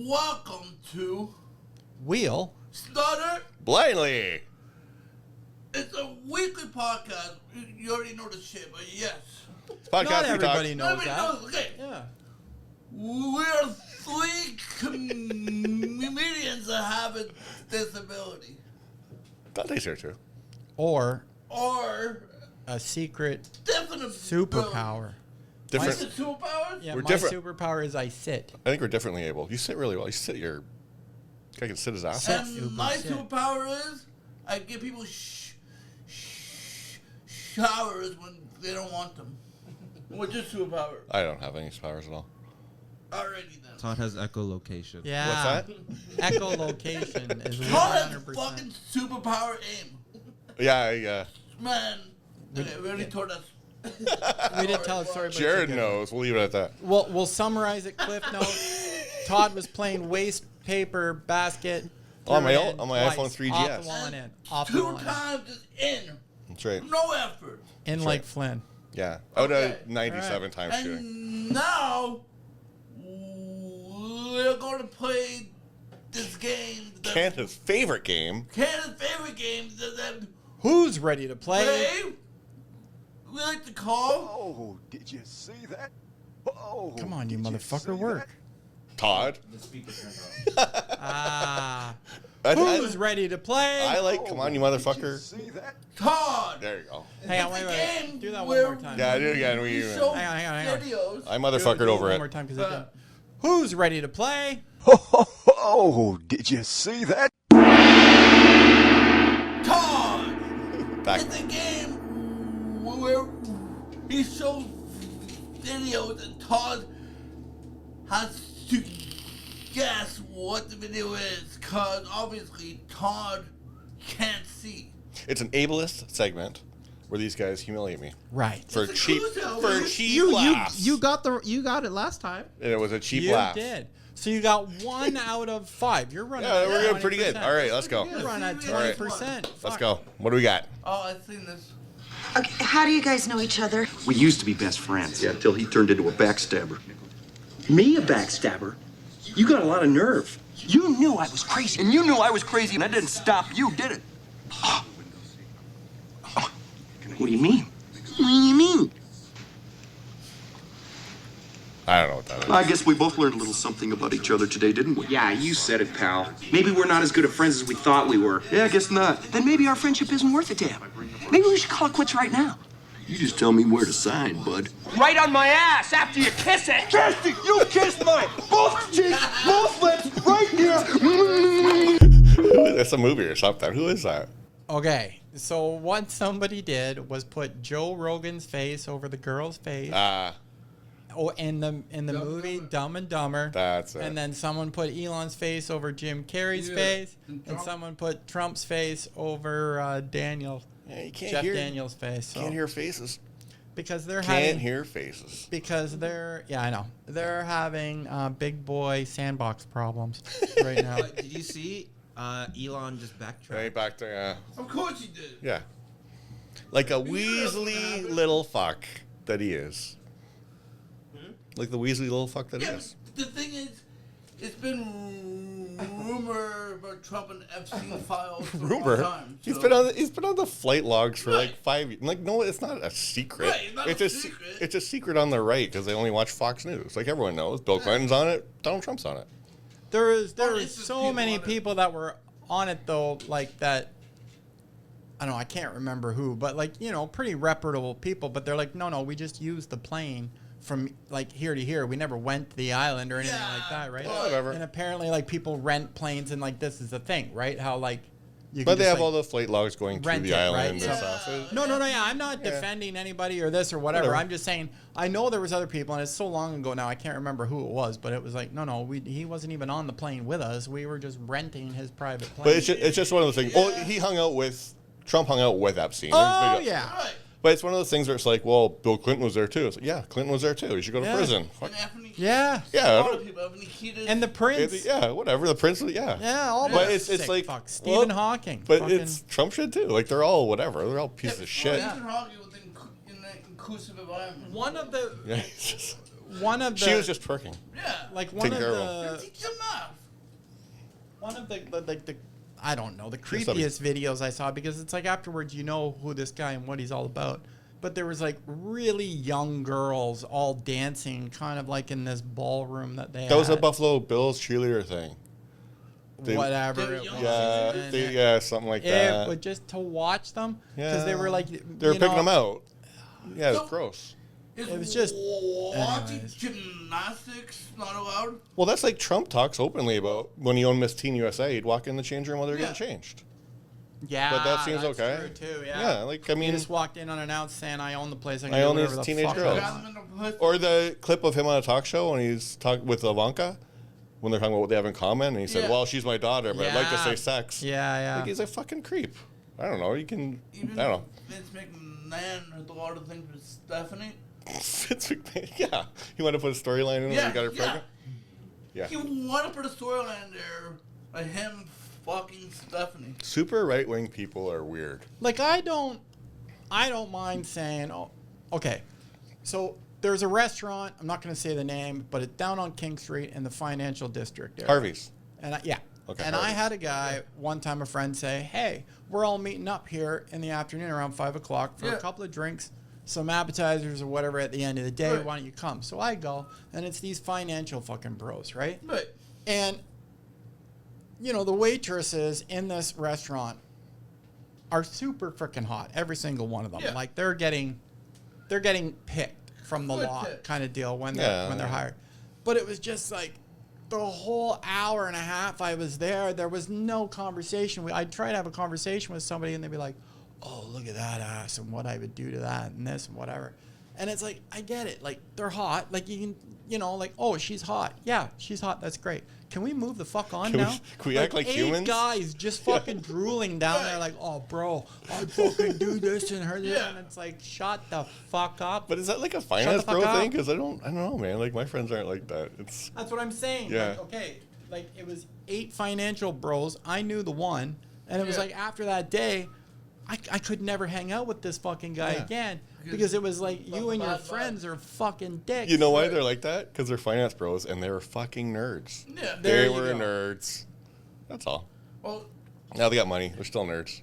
Welcome to Wheel Stutter Blindly. It's a weekly podcast. You already know the shit, but yes. It's podcast Not we everybody talk. knows that. Okay. Yeah. We're three comedians that have a disability. Dante's here too. Or A secret definite superpower. Different. Is it superpowers? Yeah, We're my different. superpower is I sit. I think we're differently able. You sit really well. You sit your. Guy can sit his ass off. And my superpower is I give people showers when they don't want them. What's your superpower? I don't have any powers at all. Alrighty then. Todd has echolocation. Yeah. What's Echolocation is Todd has 100%. fucking superpower aim. Yeah. Man. Okay, we already told us. We didn't tell a story, but Jared it's a good knows. We'll leave it at that. one. We'll summarize it. Cliff notes. Todd was playing waste paper basket. On my threw it in iPhone twice, 3GS. Off the wall and in. Off the Two wall and times is in. That's right. No effort. in. In That's like right. Flynn. Yeah. Out of Okay. 97 times shooting. And now we're going to play this game. Canada's favorite game. Canada's favorite game that Who's ready to play? we like to call. Oh, did you see that? Oh, Come on, you did motherfucker, see work. Todd. The speaker turned off. Who's ready to play? I like, come on, you motherfucker. Did you see that? Todd. There you go. Hang on, It's a wait. game Do that one where more time. Yeah, do it again. We show Hang on. videos. I Do motherfuckered it over one it. more time, 'cause it didn't. Who's ready to play? Oh, did you see that? Todd. Back. It's a game where he shows videos and Todd has to guess what the video is, because obviously Todd can't see. It's an ableist segment where these guys humiliate me Right. for It's a cheap cruise for album. cheap laughs. You got it last time. And it was a cheap You laugh. did. So you got 1 out of 5. You're running. Yeah, at we're doing 20%. pretty good. All right, let's go. You're running at All right. 20%. Let's go. What do we got? Oh, I've seen this. Okay, how do you guys know each other? We used to be best friends. Yeah, until he turned into a backstabber. Me, a backstabber? You got a lot of nerve. You knew I was crazy. And you knew I was crazy, and that didn't stop you, did it? What do you mean? What do you mean? I don't know what that is. I guess we both learned a little something about each other today, didn't we? Yeah, you said it, pal. Maybe we're not as good of friends as we thought we were. Yeah, I guess not. Then maybe our friendship isn't worth a damn. Maybe we should call it quits right now. You just tell me where to sign, bud. Right on my ass after you kiss it! Cassie, you kissed mine! Both cheeks, both lips, right here! That's a movie or something. Who is that? Okay. So what somebody did was put Joe Rogan's face over the girl's face. In the movie Dumb and Dumber. That's it. And then someone put Elon's face over Jim Carrey's face, and someone put Trump's face over Daniel. Yeah, you can't Jeff hear Daniels' face. So. Can't hear faces. Because they're Can't having. hear faces. Because they're I know they're having big boy sandbox problems right now. Did you see Elon just backtrack? Right back there. Of course he did. Yeah. Like a Weasley little fuck that he is. Like the Weasley little fuck that he Yeah, is. the thing is, it's been rumor about Trump and Epstein files for a long Rumor. time. He's so- been on the flight logs for like Right. 5 years. Like, no, it's not a secret. Right, it's not a secret. It's a secret on the right because they only watch Fox News. Like everyone knows, Bill Clinton's on it. Donald Trump's on it. There was it's just so people many on it. people that were on it though, like that. I don't know. I can't remember who, but like pretty reputable people. But they're like, no, we just used the plane from like here to here. We never went to the island or anything like that, right? Well, whatever. And apparently, like people rent planes, and like this is the thing, right? How like you. But can they just, have like, all the flight logs going to rent the it, island right? and So- stuff. No, yeah, I'm not defending anybody or this or whatever. Whatever. I'm just saying I know there was other people, and it's so long ago now I can't remember who it was, but it was like no, he wasn't even on the plane with us. We were just renting his private plane. But it's just one of those things. Well, Trump hung out with Epstein. Oh yeah. Right. But it's one of those things where it's like, well, Bill Clinton was there too. It's like, yeah, Clinton was there too. You should go to Yeah. prison. And Anthony Yeah. Yeah. A lot of people. Anthony Kiedis. And the prince. Yeah, whatever. The prince, yeah. Yeah, all But the it's sick like fuck. Stephen well, Hawking. But fucking, it's Trump shit too. Like they're all whatever. They're all pieces of shit. Stephen Hawking was in an inclusive environment. one of the Yeah, it's just- one of the she was just twerking. Yeah. like one Take of care of the Teach them off. one of the I don't know, the Yes, that'd be- creepiest videos I saw, because it's like afterwards you know who this guy and what he's all about. But there was like really young girls all dancing kind of like in this ballroom that they That was a had. Buffalo Bills cheerleader thing. Whatever it was. Yeah, And something like it that. was just to watch them, because they Yeah. were like, They were you picking know, them out. Yeah, it's So- gross. Is It was just- watching anyways. gymnastics not allowed? Well, that's like Trump talks openly about when he owned Miss Teen USA. He'd walk in the change room while they're Yeah. getting changed. Yeah, But that seems that's okay. true too. Yeah, Yeah, like I he mean, just walked in unannounced saying, "I own the place. I can I do own whatever these the teenage fuck I girls." want." or the clip of him on a talk show when he's talking with Ivanka, when they're talking about what they have in common, and he said, Yeah. "Well, she's my daughter, but I'd like to Yeah. say sex." Yeah, yeah. Like he's a fucking creep. I don't know. You can. Even I don't know. Vince McMahon had a lot of things with Stephanie. Vince McMahon. Yeah, you want to put a storyline in when Yeah, he got her yeah. pregnant. Yeah. You want to put a storyline there by him fucking Stephanie. Super right wing people are weird. Like I don't mind saying, oh, okay. So there's a restaurant. I'm not going to say the name, but it's down on King Street in the financial district area. Harvey's. And yeah. Okay, and I Harvey's. had a guy one time, a friend, say, "Hey, we're all meeting up here in the afternoon around 5 o'clock for Yeah. a couple of drinks, some appetizers or whatever at the end of the day. Right. Why don't you come?" So I go, and it's these financial fucking bros, right? Right. And you know, the waitresses in this restaurant are super freaking hot. Every single one of them. Yeah. Like they're getting picked from the Good lot pick. kind of deal when Yeah. they're hired. But it was just like the whole hour and a half I was there was no conversation. I'd try to have a conversation with somebody and they'd be like, "Oh, look at that ass and what I would do to that and this and whatever." And it's like, I get it. Like, they're hot. Like, you can, you know, like, "Oh, she's hot." Yeah, she's hot. That's great. Can we move the fuck on Can we- now? can we act like 8 humans? guys just fucking drooling down there like, "Oh, bro, I fucking do this and her this." Yeah. And it's like, shut the fuck up. But is that like a finance fuck bro up. thing? Because I don't know, man. Like my friends aren't like that. It's That's what I'm saying. Yeah. Like, okay, like it was 8 financial bros. I knew the one. And it was Yeah. like after that day, I could never hang out with this fucking guy Yeah. again. Because it was like, you and your bad friends are fucking dicks. you know why they're like that? Because they're finance bros and they were fucking nerds. Yeah. There They you were go. nerds. That's all. Well, Now they got money. They're still nerds.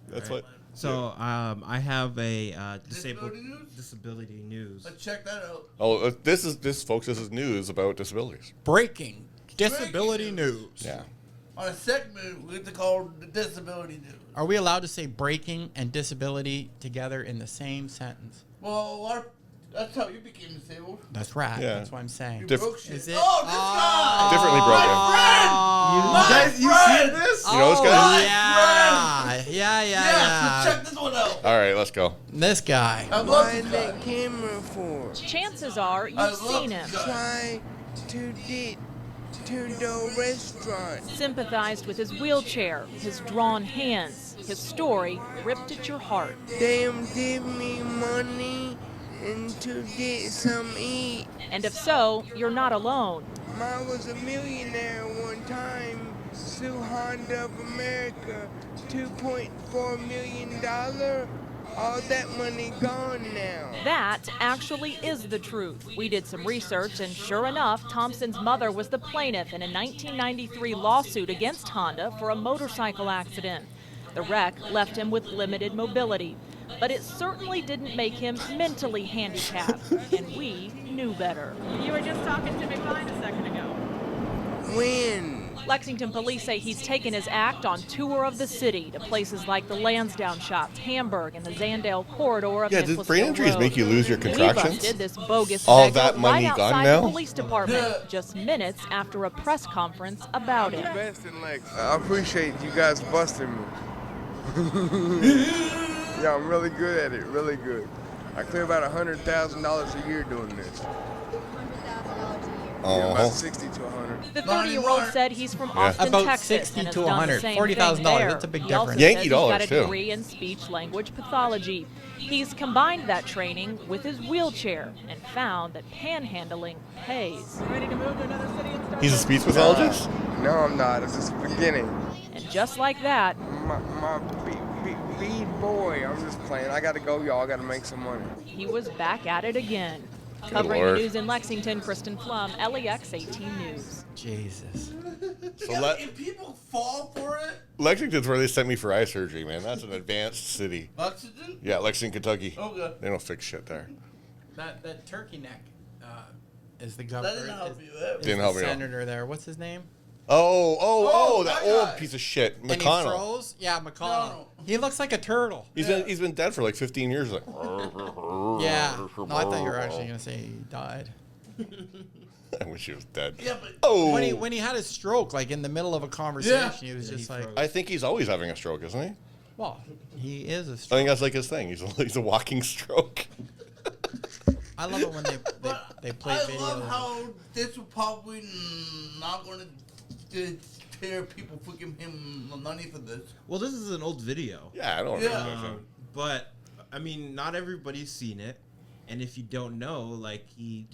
That's what. So I have a disabled Disability news? disability news. let's check that out. Oh, this folks. This is news about disabilities. Breaking disability news. Yeah. On a segment, we like to call the disability news. Are we allowed to say breaking and disability together in the same sentence? Well, that's how you became disabled. That's right. Yeah. That's what I'm saying. You Diff- broke shit. Is it? Oh, this guy! Differently broken. My friend! You know this guy? Yeah. Yeah, Yeah, so yeah. check this one out. All right, let's go. This guy. I love this guy. camera for? Chances are I you've love seen this him. guy. Try to get to the restaurant. Sympathized with his wheelchair, his drawn hands. His story ripped at your heart. Them give me money and to get some eat. And if so, you're not alone. I was a millionaire one time. Sue Honda of America, $2.4 million. All that money gone now. That actually is the truth. We did some research, and sure enough, Thompson's mother was the plaintiff in a 1993 lawsuit against Honda for a motorcycle accident. The wreck left him with limited mobility, but it certainly didn't make him mentally handicapped, and we knew better. You were just talking to McFine a second ago. When? Lexington police say he's taken his act on tour of the city to places like the Lansdowne Shops, Hamburg, and the Zandale corridor of Yeah, does Nicholasville brain injuries Road. make you lose your We contractions? busted this bogus All beggar that money right gone outside now? the police department just minutes after a press conference about it. I appreciate you guys busting me. Yeah, I'm really good at it, really good. I clear about $100,000 a year doing this. Oh, About 60 to 100. The 30-year-old said he's from Austin, About Texas, 60 and has to done the 100. same $40,000, thing there. that's a big He also difference. says Yankee he's dollars, got a too. degree in speech-language pathology. He's combined that training with his wheelchair and found that panhandling pays. Ready to move to another city and start? he's a speech pathologist. No, I'm not. It's just the beginning. And just like that, My bead boy. I'm just playing. I gotta go, y'all. I gotta make some money. he was back at it again. Covering the Lord. news in Lexington, Kristen Flum, LEX 18 News. Jesus. So Yeah, and people fall for it. Lexington's where they sent me for eye surgery, man. That's an advanced city. Lexington? Yeah, Lexington, Kentucky. Okay. They don't fix shit there. That turkey neck is the That governor. didn't help you. Didn't help me. Senator there. What's his name? Oh, that that old guy. piece of shit. And he McConnell. froze? Yeah, McConnell. No. He looks like a turtle. He's been dead for like 15 years. Like, Yeah. No, I thought you were actually going to say he died. I wish he was dead. Yeah, but Oh, When he had his stroke, like in the middle of a conversation, Yeah. he was just like, I think he's always having a stroke, isn't he? well, he is a I stroke. think that's like his thing. He's a walking stroke. I love it when they play I videos. love how this will probably not going to tear people freaking him money for this. Well, this is an old video. Yeah, I don't Yeah. know. But I mean, not everybody's seen it, and if you don't know, like he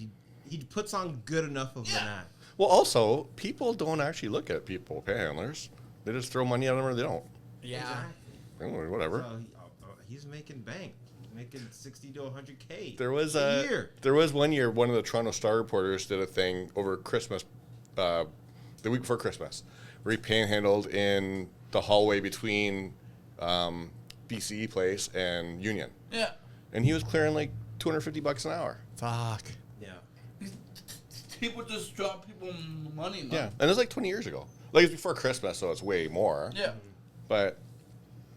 puts on good enough of an act. Well, also, people don't actually look at people panhandlers. They just throw money at them or they don't. Yeah. Whatever. So he's making bank, making 60 to 100K. There was a year. There was one year one of the Toronto Star reporters did a thing over Christmas, the week before Christmas, where he panhandled in the hallway between BCE Place and Union, Yeah. and he was clearing like $250 an hour. Fuck. Yeah. People just drop people money now. Yeah, and it was like 20 years ago. Like it's before Christmas, so it's way more. Yeah. But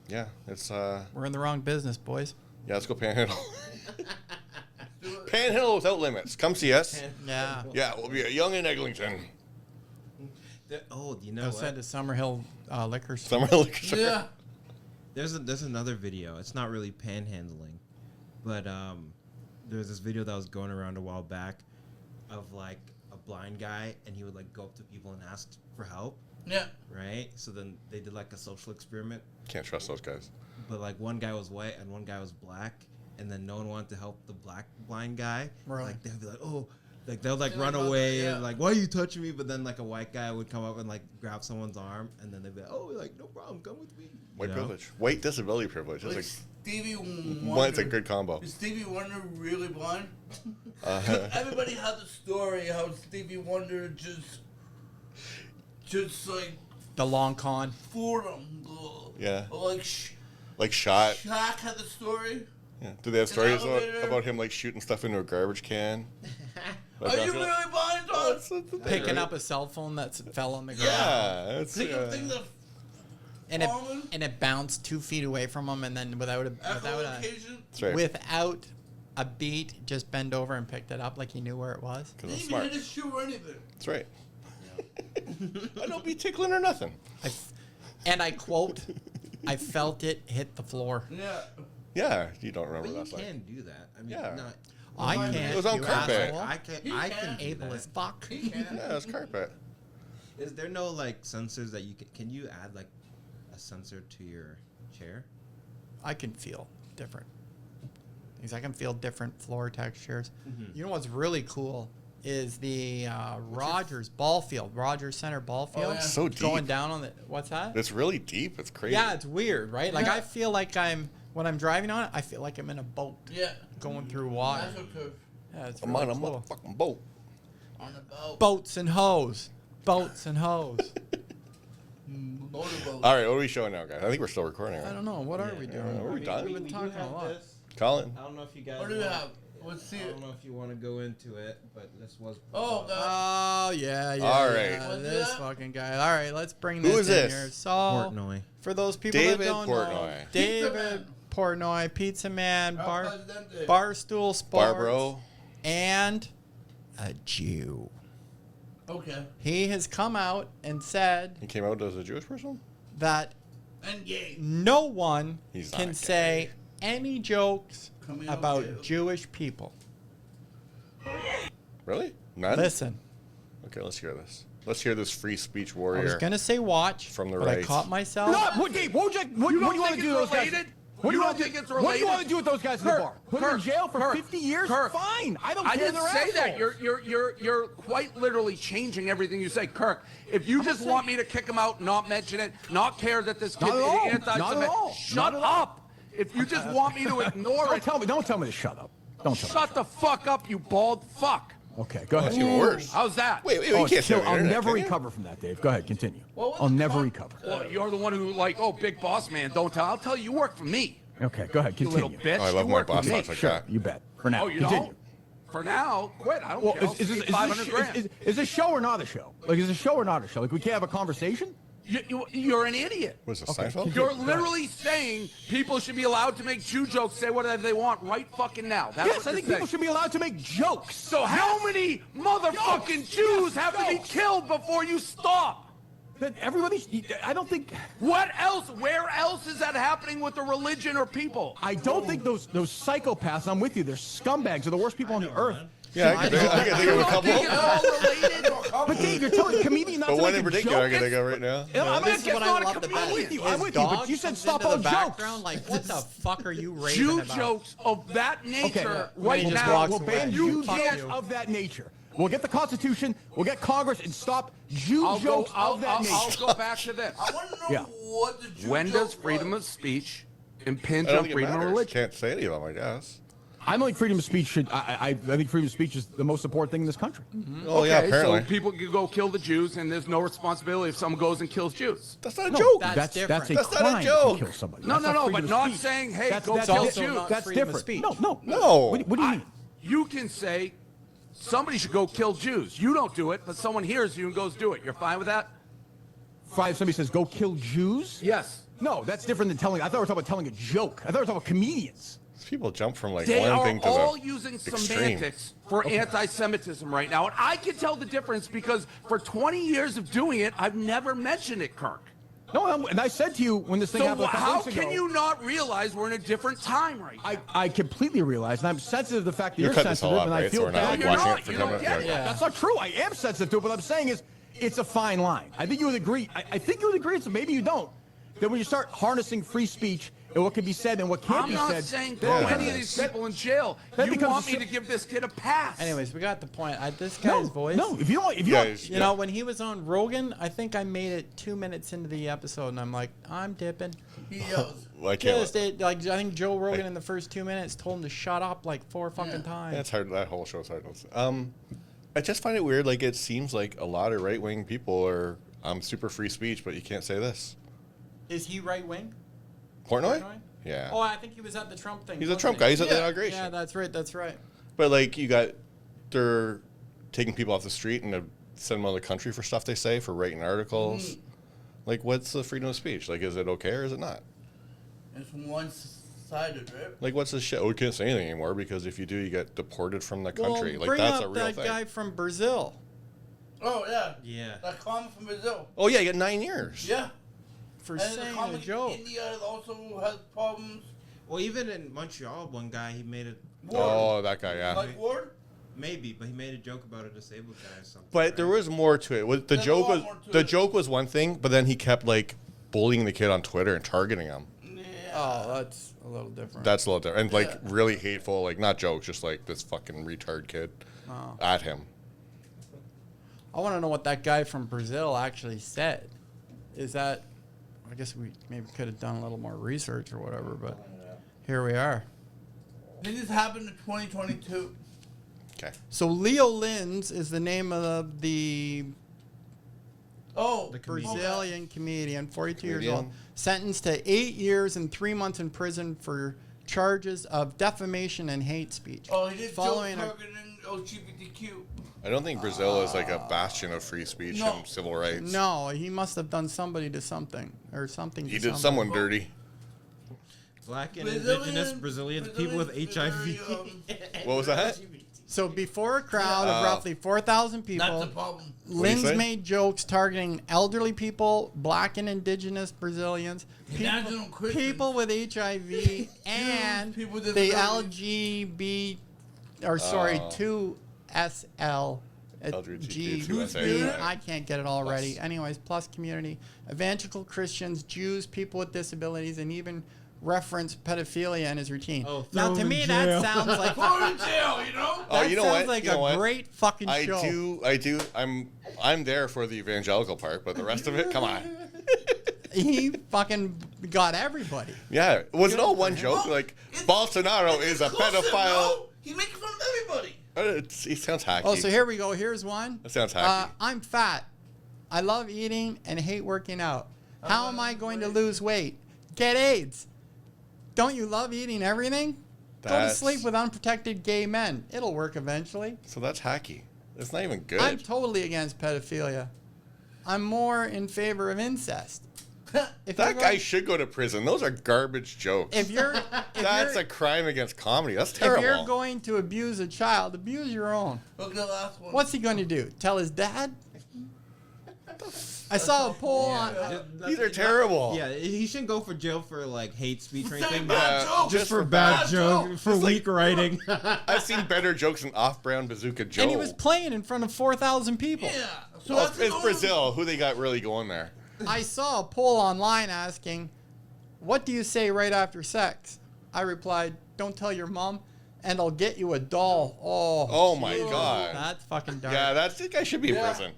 yeah, it's We're in the wrong business, boys. yeah. Let's go panhandle. Panhandle without limits. Come see us. Yeah. Yeah, we'll be at Young and Eglinton. You know Go what? send to Summerhill Liquor Store. Summer Liquor Store. Yeah. There's another video. It's not really panhandling, but there's this video that was going around a while back of like a blind guy, and he would like go up to people and ask for help. Yeah. Right. So then they did like a social experiment, Can't trust those guys. but like one guy was white and one guy was black, and then no one wanted to help the black blind guy. Right. Like they'd be like, oh. Like they'll like Yeah, run like, away yeah. and like, why are you touching me? But then like a white guy would come up and like grab someone's arm, and then they'd be like, oh, like no problem, come with me. White You know? privilege. White disability privilege. Like It's Stevie like Wonder. it's a good combo. Is Stevie Wonder really blind? Uh-huh. Everybody had the story how Stevie Wonder just like The long con. fooled him. Yeah. Like Like shot. Shaq had the story. Yeah. Do they have stories elevator. about him like shooting stuff into a garbage can? Like, Are that's you what- really blind, Todd? Picking up a cell phone that fell on the ground. Yeah. It's, Think of things that And it bounced 2 feet away from him, and then without a echolocation. That's right. without a beat, just bend over and picked it up like he knew where it was. Because Didn't I'm even smart. hit his shoe or anything. That's right. I don't be tickling or nothing. And I quote, "I felt it hit the floor." Yeah. Yeah, you don't remember But you that. Like, can do that. I mean, Yeah. not. I can't. It was on you carpet. asshole. I can. He I can. can do Able that. as fuck. He can. yeah, it's carpet. Is there no like sensors that you can you add like a sensor to your chair? I can feel different. Because I can feel different floor textures. You know what's really cool is the Rogers ball field, Rogers Center ball field. yeah. So deep. Going down on the, what's that? It's really deep. It's crazy. Yeah, it's weird, right? Like Yeah. I feel like when I'm driving on it, I feel like I'm in a boat Yeah. going through water. That's okay. Yeah, it's I'm really on a cool. motherfucking boat. On the boat. Boats and hoes. Boats and hoes. Motorboat. All right, what are we showing now, guys? I think we're still recording, I right? don't know. What are we doing? Are we done? We've been talking a lot. Colin? I don't know if you guys. What do we have? Let's see I it. don't know if you want to go into it, but this was. Oh, God. Oh, yeah. All right. Yeah, What's this that? fucking guy. All right, let's bring Who this is in this? here. So, Portnoy. for those people David that don't know, Portnoy. David Man. Portnoy, Pizza Man, El Presidente. Barstool Sports, Barbro. and a Jew. Okay. He has come out and said He came out as a Jewish person? that And gay. no one He's not can gay. say any jokes Coming out about gay. Jewish people. Really? None? Listen, Okay, let's hear this. Let's hear this free speech I warrior. was gonna say watch, From the but I right. caught myself. What do you want to do with those guys? What do you want to think it's related? What do you want to do with those guys in the bar? Put them in jail for 50 years? Fine. I don't care. I didn't they're say that. assholes. You're quite literally changing everything you say, Kirk. If you just want me to kick him out, not mention it, not care that this kid Not at is all. anti-Semitic, Not at all. shut Not at all. up. If you just want me to ignore it, Don't tell me to shut up. Don't tell me. Shut the fuck up, you bald fuck. Okay, go ahead. That's even worse. How's that? Wait, you can't say I'll internet, never can you? recover from that, Dave. Go ahead, continue. I'll never recover. Well, you're the one who big boss man, don't tell. I'll tell you work for me. Okay, go ahead, You continue. little bitch. Oh, I love you my work boss for me. talks like Sure, that. you bet. For now, Oh, you continue. don't? For now, quit. I don't Well, care. I'll see 500 grand. is this show or not a show? Like, is this a show or not a show? Like, we can't have a conversation? You're an idiot. Was it Seinfeld? You're literally saying people should be allowed to make Jew jokes, say whatever they want right fucking now. That's Yes, what I you're think people saying. should be allowed to make jokes. So how many motherfucking Jews have to be killed before you stop? That everybody, I don't think. What else? Where else is that happening with the religion or people? I don't think those psychopaths. I'm with you. They're scumbags. They're the worst people on the earth. Yeah, I can think of a couple. Think it's all related? But Dave, you're telling a comedian not But to one make in a particular I joke. can think of right now. I'm This is what I not a love the comedian. I'm with you. I'm His with you. But dog you said comes stop into all the jokes. background. Like, what the fuck are you raving Jew about? jokes of that nature Okay, right just now. walks We'll ban away. Jew Fuck jokes you. of that nature. We'll get the Constitution. We'll get Congress and stop Jew I'll jokes of that I'll nature. go back to this. I want to know Yeah. what the Jew When does joke freedom was. of speech impinge I don't on think it freedom of matters. religion? Can't say any of them, I guess. I think freedom of speech should. I think freedom of speech is the most important thing in this country. Oh, yeah, Okay, apparently. so people can go kill the Jews, and there's no responsibility if someone goes and kills Jews. That's not a No, joke. That's That's a different. That's not a crime joke. to kill somebody. No, That's no, no, freedom but of not speech. saying, hey, That's go kill different. Jews. not That's freedom of different. speech. No. No. What do you mean? You can say somebody should go kill Jews. You don't do it, but someone hears you and goes do it. You're fine with that? Somebody says go kill Jews. Yes. No, that's different than telling. I thought we were talking about telling a joke. I thought we were talking about comedians. People jump from like They one are thing to all the using extreme. semantics for anti-Semitism right now, and I can tell the difference because for 20 years of doing it, I've never mentioned it, Kirk. No, and I said to you when this thing So happened a couple how weeks ago, can you not realize we're in a different time right now? I completely realize, and I'm sensitive to the fact that You're you're cutting this sensitive, all and up, I right? feel So we're not bad. you're watching not. it for You don't coming get up. it. Yeah. That's not true. I am sensitive to it. What I'm saying is, it's a fine line. I think you would agree. I think you would agree. So maybe you don't. That when you start harnessing free speech and what can be said and what can't I'm be not said, saying then throw it any of becomes- these people in jail. that You becomes want a me to give this kid a pass. Anyways, we got the point. This No, guy's voice. no. If you don't, You know, when he was on Rogan, I think I made it 2 minutes into the episode, and I'm like, I'm dipping. He yells. Well, I can't. Yes, I think Joe Rogan in the first 2 minutes told him to shut up like 4 fucking times. That's hard. That whole show's hard. I just find it weird. Like it seems like a lot of right wing people are super free speech, but you can't say this. Is he right wing? Portnoy? Yeah. Oh, I think he was at the Trump thing. He's a wasn't Trump he? guy. He's at the Yeah, inauguration. Yeah, that's right. That's right. But like they're taking people off the street and send them out of the country for stuff they say, for writing articles. Like, what's the freedom of speech? Like, is it okay or is it not? It's one-sided, right? Like, what's this shit? Oh, we can't say anything anymore because if you do, you get deported from the country. Well, Like, bring that's up a real that thing. guy from Brazil. Oh, yeah. Yeah. That comic from Brazil. Oh yeah, you get 9 years. Yeah. For And the saying a comic joke. in India also has problems. Well, even in Montreal, one guy, he made it. Oh, that guy, yeah. Like Ward? Maybe, but he made a joke about a disabled guy or something. But there was more to it. The There's a joke lot was more to the it. joke was one thing, but then he kept like bullying the kid on Twitter and targeting him. Oh, that's a little different. That's a little different. And like really hateful, like not jokes, just like this fucking retard kid at him. I want to know what that guy from Brazil actually said. Is that? I guess we maybe could have done a little more research or whatever, but here we are. This happened in 2022. Okay. So Leo Lins is the name of the Oh, Brazilian comedian, 42 years Comedian. old, sentenced to 8 years and 3 months in prison for charges of defamation and hate speech. Oh, he did following joke a, targeting LGBTQ. I don't think Brazil is like a bastion of free speech No. and civil rights. No, he must have done somebody to something or something. He to did somebody. someone dirty. Black and Brazilian- indigenous Brazilians, people with Brazilians HIV. very, What was that? So before a crowd of roughly 4,000 That's people, the problem. What'd he say? Lins made jokes targeting elderly people, black and indigenous Brazilians, Imagine Christians. people with HIV, and people with the disabilities. LGB, or sorry, 2SL. LGBT2SA. I can't get it already. Anyways, plus community, evangelical Christians, Jews, people with disabilities, and even reference pedophilia in his routine. Oh, now, throw to him me, in that jail. sounds like Go to jail, you know? Oh, that you know sounds what? like You know a what? great fucking I show. do. I'm there for the evangelical part, but the rest of it, come on. He fucking got everybody. Yeah, was it all one joke? Like Bolsonaro is a pedophile. He's making fun of everybody. He sounds hacky. Oh, so here we go. Here's one. That sounds hacky. I'm fat. I love eating and hate working out. How am I going to lose weight? Get AIDS. Don't you love eating everything? Go to sleep with unprotected gay men. It'll work eventually. So that's hacky. It's not even good. I'm totally against pedophilia. I'm more in favor of incest. That guy should go to prison. Those are garbage jokes. That's a crime against comedy. That's terrible. If you're going to abuse a child, abuse your own. Look at the last one. What's he going to do? Tell his dad? I saw a poll on. These are terrible. Yeah, he shouldn't go for jail for like hate speech or anything. bad jokes. Just for bad jokes, for weak writing. I've seen better jokes than Off-Brown Bazooka Joe. And he was playing in front of 4,000 people. Yeah. So Well, it's Brazil. Who they got really going there? I saw a poll online asking, "What do you say right after sex?" I replied, "Don't tell your mom, and I'll get you a doll." Oh my God. That's fucking dark. Yeah, that guy should be in prison.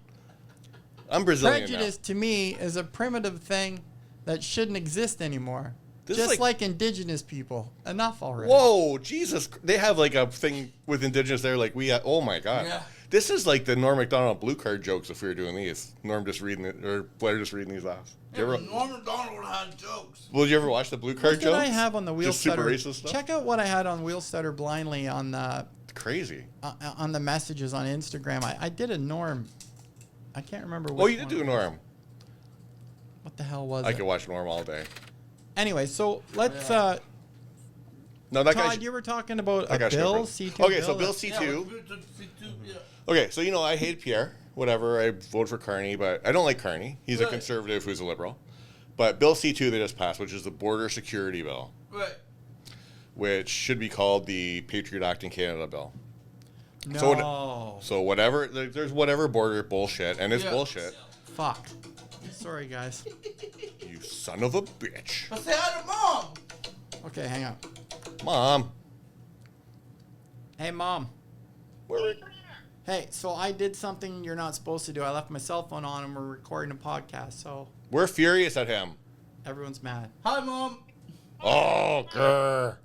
I'm Brazilian Prejudice to me is a primitive thing that shouldn't exist anymore. This is Just like- like indigenous people. Enough already. Whoa, Jesus! They have like a thing with indigenous there. Like oh my God. Yeah. This is like the Norm Macdonald blue card jokes if we were doing these. Norm just reading it, or Blair just reading these off. Norman Donald had jokes. Well, did you ever watch the blue card What did jokes? I have on the Wheel Just super Stutter? racist stuff? Check out what I had on Wheel Stutter Blindly on the Crazy. on the messages on Instagram. I did a Norm. I can't remember. Oh, Which you did one. do a Norm. What the hell was I it? could watch Norm all day. Anyway, so let's. No, that guy. Todd, you were talking about that a guy should bill, run. C2 Okay, bill. so Bill that- C2. Yeah. Okay, so I hate Pierre. Whatever, I voted for Carney, but I don't like Carney. He's a conservative who's a liberal. But Bill C2 they just passed, which is the border security bill, Right. which should be called the Patriot Act in Canada bill. No. So whatever, there's whatever border bullshit, and it's Yeah. bullshit. Fuck. Sorry, guys. You son of a bitch. But say hi to mom. Okay, hang on. Mom. Hey, Mom. Hey, so I did something you're not supposed to do. I left my cell phone on and we're recording a podcast, so We're furious at him. everyone's mad. Hi, mom. Oh, grr.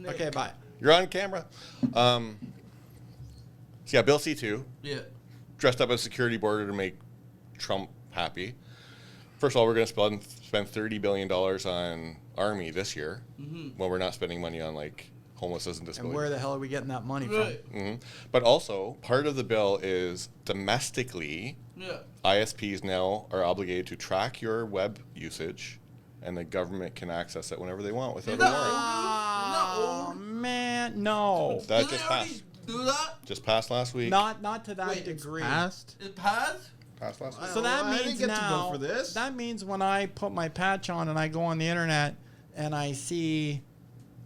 Okay, bye. You're on camera. So yeah, Bill C2. Yeah. Dressed up as security border to make Trump happy. First of all, we're going to spend $30 billion on Army this year when we're not spending money on like homelessness and disability. And where the hell are we getting that money from? But also, part of the bill is domestically, ISPs now are obligated to track your web usage, and the government can access it whenever they want without a warrant. Oh, man, no. That just passed. Do that? Just passed last week. Not to that degree. It passed? Passed last week. So that I didn't means get to now, vote for this. that means when I put my patch on and I go on the internet and I see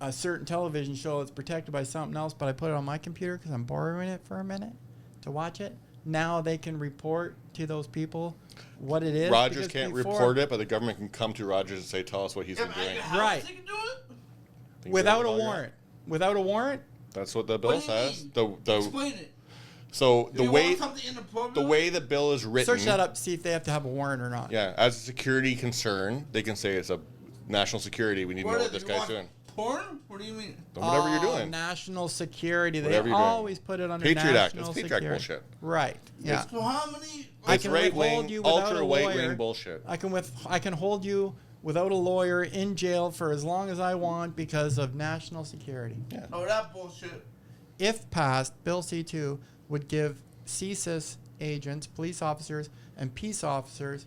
a certain television show that's protected by something else, but I put it on my computer because I'm borrowing it for a minute to watch it, now they can report to those people what it is. Rogers because can't before- report it, but the government can come to Rogers and say, tell us what he's been doing. Right. They can do it? Think Without they're a all right. warrant. Without a warrant? That's what the bill What do you says. mean? The Explain it. So Do the you way want something inappropriate? the way the bill is written. Search that up, see if they have to have a warrant or not. Yeah, as a security concern, they can say it's a national security. We need to know what this you guy's watch doing. Porn? What do you mean? Whatever you're doing. National security. They Whatever you're doing. always put it under Patriot Act. national It's Patriot Act security. bullshit. Right. Yeah. So how many? I It's can right withhold wing, you without ultra a right lawyer. wing bullshit. I can hold you without a lawyer in jail for as long as I want because of national security. Yeah. Oh, that bullshit. If passed, Bill C2 would give CSIS agents, police officers, and peace officers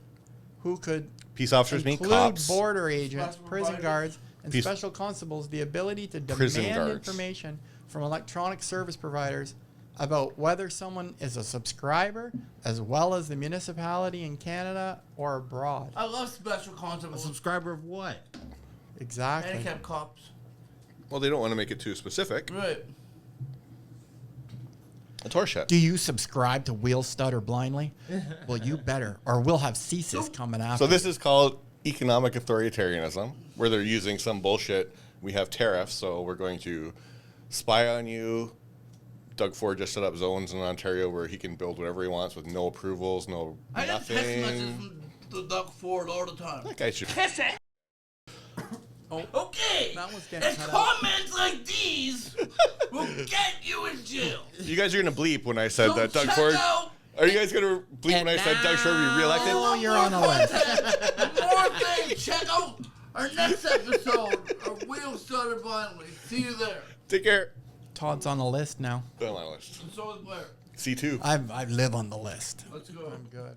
who could Peace officers mean include cops. border agents, Special prison providers. guards, and Peace- special constables the ability to Prison demand guards. information from electronic service providers about whether someone is a subscriber as well as the municipality in Canada or abroad. I love special A constables. subscriber of what? Exactly. Handicap cops. Well, they don't want to make it too specific. Right. It's horseshit. Do you subscribe to Wheel Stutter Blindly? Well, you better, or we'll have CSIS coming after. So this is called economic authoritarianism, where they're using some bullshit. We have tariffs, so we're going to spy on you. Doug Ford just set up zones in Ontario where he can build whatever he wants with no approvals, no I get text messages nothing. from the Doug Ford all the time. That guy should. Oh, Okay. that was getting And cut out. comments like these will get you in jail. You guys are gonna bleep when I said So that Doug check Ford. out- Are you guys gonna bleep when I said Doug Ford be reelected? Oh, you're on the list. More things. Check out our next episode of Wheel Stutter Blindly. See you there. Take care. Todd's on the list now. Go on my list. And so is Blair. C2. I live on the list. Let's go. I'm good.